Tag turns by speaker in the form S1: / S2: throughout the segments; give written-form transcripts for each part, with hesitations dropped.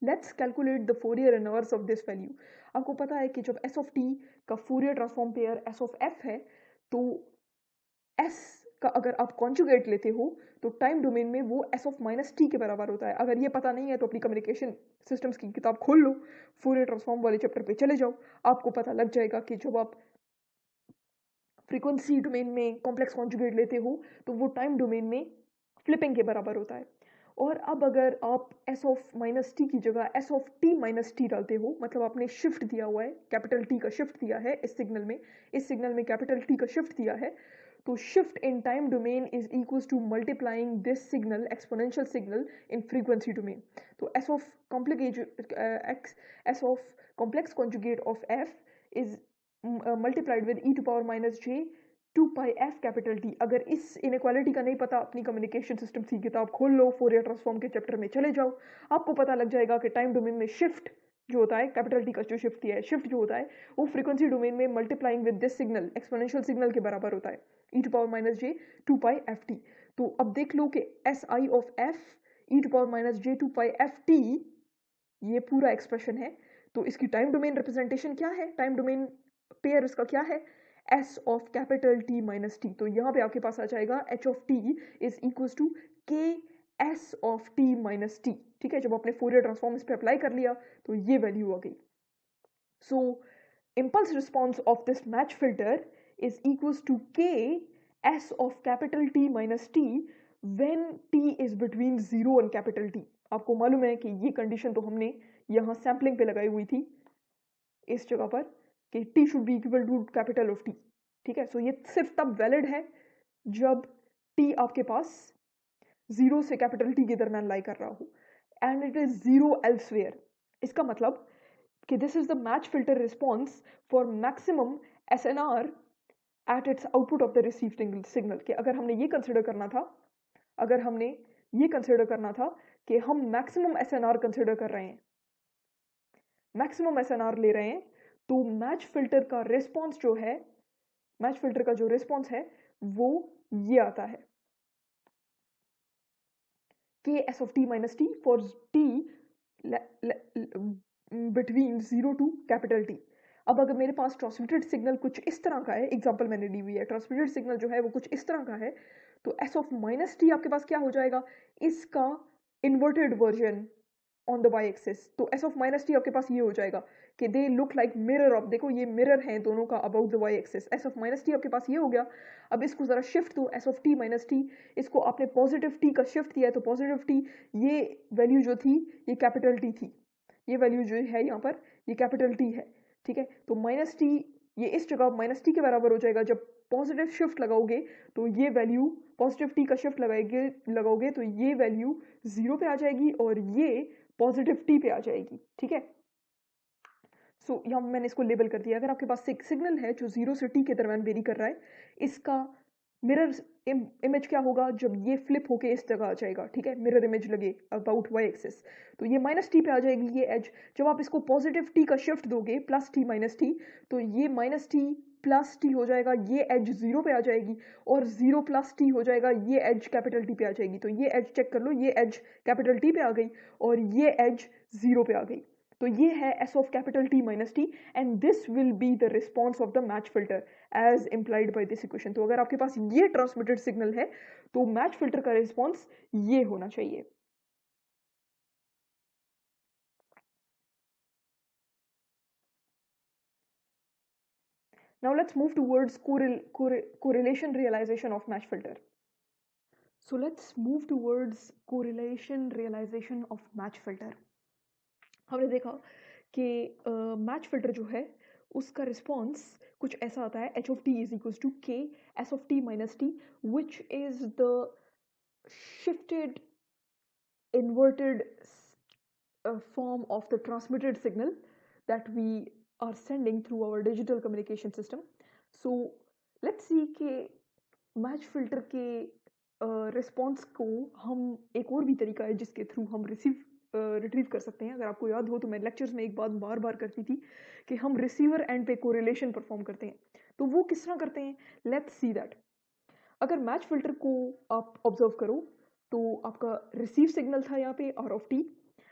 S1: Let's calculate the Fourier inverse of this value. आपको पता है कि जब एस ऑफ टी का Fourier transform pair S of F है तो एस का अगर आप कॉन्जुगेट लेते हो तो टाइम डोमेन में वो एस ऑफ माइनस टी के बराबर होता है। अगर ये पता नहीं है तो अपनी कम्युनिकेशन सिस्टम्स की किताब खोल लो, फोरियर ट्रांसफॉर्म वाले चैप्टर पे चले जाओ, आपको पता लग जाएगा कि जब आप फ्रीक्वेंसी डोमेन में कॉम्प्लेक्स कॉन्जुगेट लेते हो तो वो टाइम डोमेन में फ्लिपिंग के बराबर होता है। और अब अगर आप एस ऑफ माइनस टी की जगह S of T minus T डालते हो, मतलब आपने शिफ्ट दिया हुआ है, कैपिटल टी का शिफ्ट दिया है इस सिग्नल में कैपिटल टी का शिफ्ट दिया है, तो shift in time domain is equals to multiplying this signal exponential signal in frequency domain. तो S of complex conjugate of F is multiplied with E to power minus J 2 pi F capital T. अगर इस inequality का नहीं पता, अपनी communication system की किताब खोल लो, फोरियर ट्रांसफॉर्म के चैप्टर में चले जाओ, आपको पता लग जाएगा कि टाइम डोमेन में शिफ्ट जो होता है, कैपिटल टी का जो शिफ्ट किया है, शिफ्ट जो होता है वो फ्रीक्वेंसी डोमेन में multiplying with this signal exponential signal के बराबर होता है, E to power minus J 2 pi F T. तो अब देख लो कि S I of F E to power minus J 2 pi F T ये पूरा एक्सप्रेशन है। तो इसकी टाइम डोमेन रिप्रेजेंटेशन क्या है, टाइम डोमेन पेयर इसका क्या है, S of capital T minus T. तो यहाँ पे आपके पास आ जाएगा H of T is equal to K S of T minus T. ठीक है, जब आपने फोरियर ट्रांसफॉर्म इस पे अप्लाई कर लिया तो ये वैल्यू आ गई। सो impulse response of this match filter is equals to k s of capital T minus t when t is between 0 and capital T। आपको मालूम है कि ये कंडीशन तो हमने यहाँ सैम्पलिंग पे लगाई हुई थी इस जगह पर कि t should be equal to capital of t। ठीक है, सो ये सिर्फ तब वैलिड है जब t आपके पास 0 से कैपिटल T के दरम्यान लाई कर रहा हो एंड इट इज 0 एल्सवेयर। इसका मतलब कि this is the match filter response for maximum SNR at its output of the received signal. कि अगर हमने ये कंसिडर करना था कि हम मैक्सिमम एसएनआर कंसिडर कर रहे हैं, मैक्सिमम एसएनआर ले रहे हैं, तो मैच फिल्टर का रिस्पॉन्स जो है, मैच फिल्टर का जो रिस्पॉन्स है वो ये आता है के S of T minus T for T between 0 to capital T. अब अगर मेरे पास ट्रांसमिटेड सिग्नल कुछ इस तरह का है, एग्जांपल मैंने दी हुई है, ट्रांसमिटेड सिग्नल जो है वो कुछ इस तरह का है, तो एस ऑफ माइनस टी आपके पास क्या हो जाएगा, इसका inverted version on the Y axis. तो एस ऑफ माइनस टी आपके पास ये हो जाएगा कि they look like mirror of, देखो ये मिरर है दोनों का about the Y axis. S of minus T आपके पास ये हो गया। अब इसको जरा शिफ्ट दो, S of T minus T, इसको आपने पॉजिटिव टी का शिफ्ट किया है, तो पॉजिटिव टी ये वैल्यू जो थी ये कैपिटल टी थी, ये वैल्यू जो है यहाँ पर ये कैपिटल टी है। ठीक है, तो माइनस टी ये इस जगह माइनस टी के बराबर हो जाएगा। जब पॉजिटिव शिफ्ट लगाओगे तो ये वैल्यू, पॉजिटिव टी का शिफ्ट लगाओगे तो ये वैल्यू 0 पे आ जाएगी और ये पॉजिटिव टी पे आ जाएगी। ठीक है, सो यहाँ मैंने इसको लेबल कर दिया। अगर आपके पास सिग्नल है जो 0 से टी के दरम्यान वेरी कर रहा है, इसका मिरर इमेज क्या होगा, जब ये फ्लिप होके इस जगह आ जाएगा, ठीक है, मिरर इमेज लगे अबाउट वाई एक्सिस, तो ये माइनस टी पे आ जाएगी ये एज। जब आप इसको पॉजिटिव टी का शिफ्ट दोगे प्लस टी माइनस टी, तो ये माइनस टी प्लस टी हो जाएगा, ये एज 0 पे आ जाएगी, और 0 प्लस टी हो जाएगा, ये एज कैपिटल टी पे आ जाएगी। तो ये एज चेक कर लो, ये एज कैपिटल टी पे आ गई और ये एज 0 पे आ गई। तो ये है S of capital T minus T and this will be the response of the match filter as implied by this equation. तो अगर आपके पास ये ट्रांसमिटेड सिग्नल है तो मैच फिल्टर का रिस्पॉन्स ये होना चाहिए। Now let's move towards correlation realization of match filter. So let's move towards correlation realization of match filter. हमने देखा कि मैच फिल्टर जो है उसका रिस्पॉन्स कुछ ऐसा आता है, H of T is equal to K S of T minus T, which is the shifted inverted form of the transmitted signal that we are sending through our digital communication system. So let's see कि match filter के response को हम, एक और भी तरीका है जिसके थ्रू हम रिट्रीव कर सकते हैं। अगर आपको याद हो तो मैं लेक्चर्स में एक बात बार बार करती थी कि हम रिसीवर एंड पे कोरिलेशन परफॉर्म करते हैं। तो वो किस तरह करते हैं, लेट्स सी दैट। अगर मैच फिल्टर को आप ऑब्जर्व करो तो आपका रिसीव सिग्नल था यहाँ पे R of T,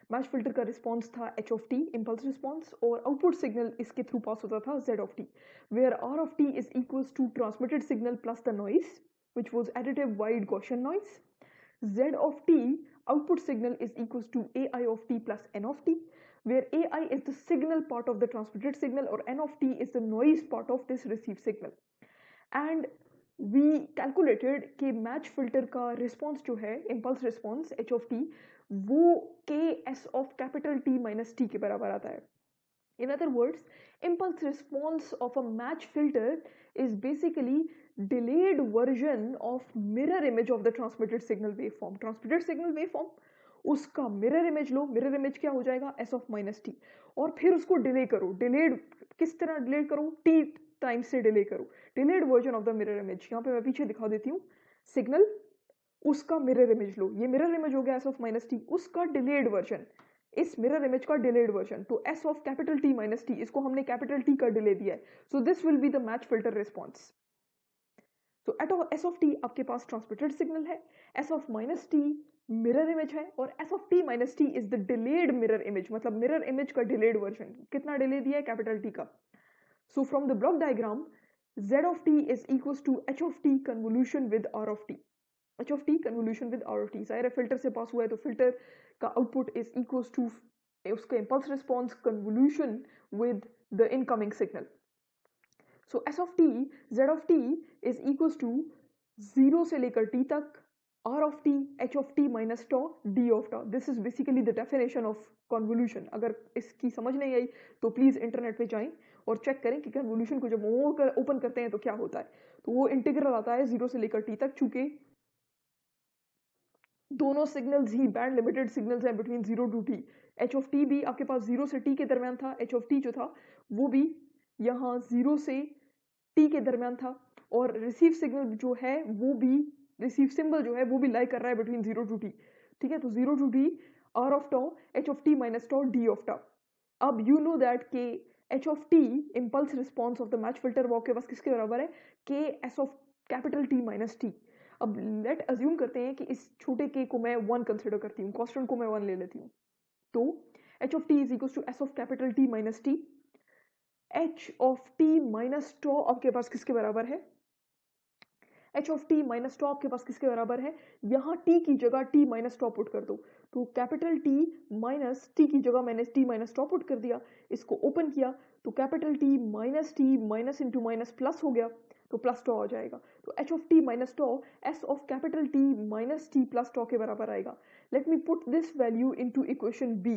S1: match filter का रिस्पॉन्स था H of T impulse response, और आउटपुट सिग्नल इसके थ्रू पास होता था Z of T, where R of T is equals to transmitted signal plus the noise which was additive wide Gaussian noise. Z of t output signal is equals to AI of t plus N of t, where AI is the signal part of the transmitted signal or N of t is the noise part of this received signal. And we calculated कि match filter का response जो है impulse response h of t वो ks of capital T minus t के बराबर आता है. In other words, impulse response of a match filter is basically delayed version of mirror image of the transmitted signal waveform. Transmitted signal waveform उसका mirror image लो, mirror image क्या हो जाएगा s of minus t, और फिर उसको delay करो. delayed किस तरह delay करो? t टाइम से delay करो. delayed version of the mirror image, यहाँ पे मैं पीछे दिखा देती हूँ. signal उसका mirror image लो, ये mirror image हो गया s of minus t, उसका delayed version, इस मिरर इमेज का डिलेड वर्जन, तो S of capital T minus T, इसको हमने कैपिटल टी का डिले दिया है, सो this will be the match filter response. तो एट एस ऑफ टी आपके पास ट्रांसमिटेड सिग्नल है, S of minus T mirror image है, और S of T minus T is the delayed mirror image, मतलब mirror image का delayed version. कितना delay दिया है? कैपिटल टी का. So from the block diagram z of t is equals to h of t convolution with r of t. h of t convolution with r of t. जाहिर है filter से पास हुआ है तो filter का output is equals to उसका impulse response convolution with the incoming signal. So S of T Z of T is equals to 0 से लेकर टी तक r of t h of t minus tau d of tau. This is basically the definition of convolution. अगर इसकी समझ नहीं आई तो please internet पे जाएं और चेक करें कि कन्वोल्यूशन को जब ओपन करते हैं तो क्या होता है. तो वो इंटीग्रल आता है 0 से लेकर t तक, चूंकि दोनों सिग्नल्स ही बैंड लिमिटेड सिग्नल्स हैं between 0 to t. H of T भी आपके पास 0 से t के दरमियान था, एच ऑफ टी जो था वो भी यहाँ 0 से t के दरमियान था, और रिसीव सिग्नल जो है वो भी, रिसीव सिंबल जो है वो भी लाई कर रहा है बिटवीन 0 टू t. ठीक है, तो 0 to t r of tau h of t minus tau d of tau. अब यू नो दैट के h of t impulse response of the match filter वो आपके पास किसके बराबर है? k s of capital t minus t. अब late assume करते हैं कि इस छोटे k को मैं 1 कंसिडर करती हूँ, कांस्टेंट को मैं 1 ले लेती हूँ, तो h of t is equal to s of capital t minus t. h of t minus tau आपके पास किसके बराबर है? h of t minus tau आपके पास किसके बराबर है? यहाँ t की जगह t माइनस tau पुट कर दो, तो कैपिटल t माइनस t की जगह मैंने t माइनस tau पुट कर दिया, इसको ओपन किया तो capital t minus into minus plus हो गया, तो प्लस tau आ जाएगा. तो h of t minus tau s of capital t minus t plus tau के बराबर आएगा. Let me put this value into equation B.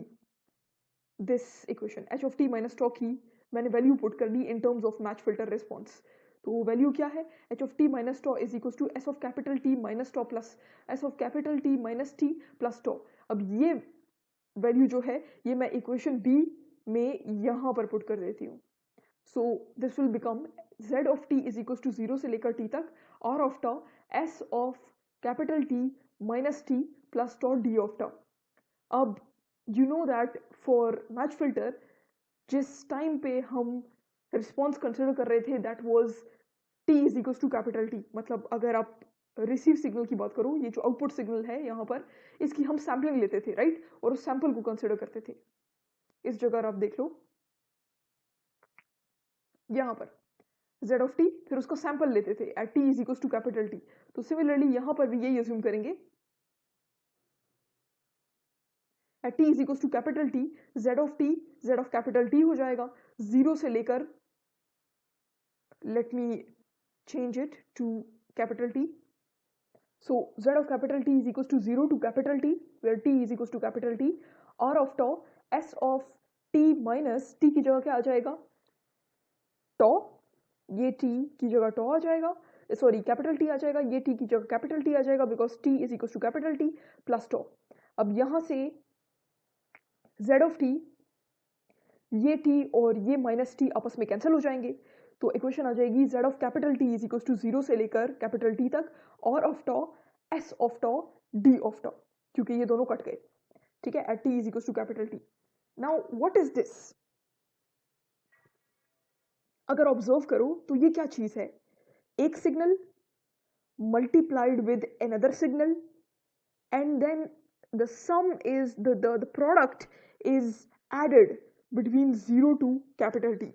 S1: This equation h of t minus tau की मैंने वैल्यू पुट कर दी in terms of match filter response. तो value क्या है? h of t minus tau is equal to s of capital t minus tau plus s of capital t minus t plus tau. अब ये value जो है ये मैं equation B में यहाँ पर पुट कर देती हूँ. So this will become z of t is equal to 0 से लेकर t तक r of tau s of capital t minus t plus tau d of tau. अब you know that for match filter जिस time पे हम response consider कर रहे थे that was t is equal to capital t. मतलब अगर आप रिसीव सिग्नल की बात करो, ये जो आउटपुट सिग्नल है यहाँ पर, इसकी हम सैम्पलिंग लेते थे, राइट, और उस सैंपल को कंसिडर करते थे. इस जगह आप देख लो यहाँ पर z of t, फिर उसका सैंपल लेते थे at t is equal to capital t. तो सिमिलरली यहाँ पर भी यही अज्यूम करेंगे at t is equal to capital t, z of capital t हो जाएगा 0 से लेकर, let me change it to capital t. So z of capital T is equals to 0 to capital T, where t is equals to capital T. R of tau s of t minus t की जगह क्या आ जाएगा? tau. ये t की जगह tau आ जाएगा, sorry capital t आ जाएगा, ये t की जगह कैपिटल t आ जाएगा because t is equal to capital t plus tau. अब यहाँ से z of t, ये t और ये माइनस t आपस में कैंसिल हो जाएंगे, तो इक्वेशन आ जाएगी z of capital T is equal to 0 से लेकर कैपिटल T तक और of tau s of tau d of tau, क्योंकि ये दोनों कट गए. ठीक है, at t is equal to capital T. Now what is this? अगर ऑब्जर्व करो तो ये क्या चीज है? एक signal multiplied with another signal and then the sum is the product is added between 0 to capital T.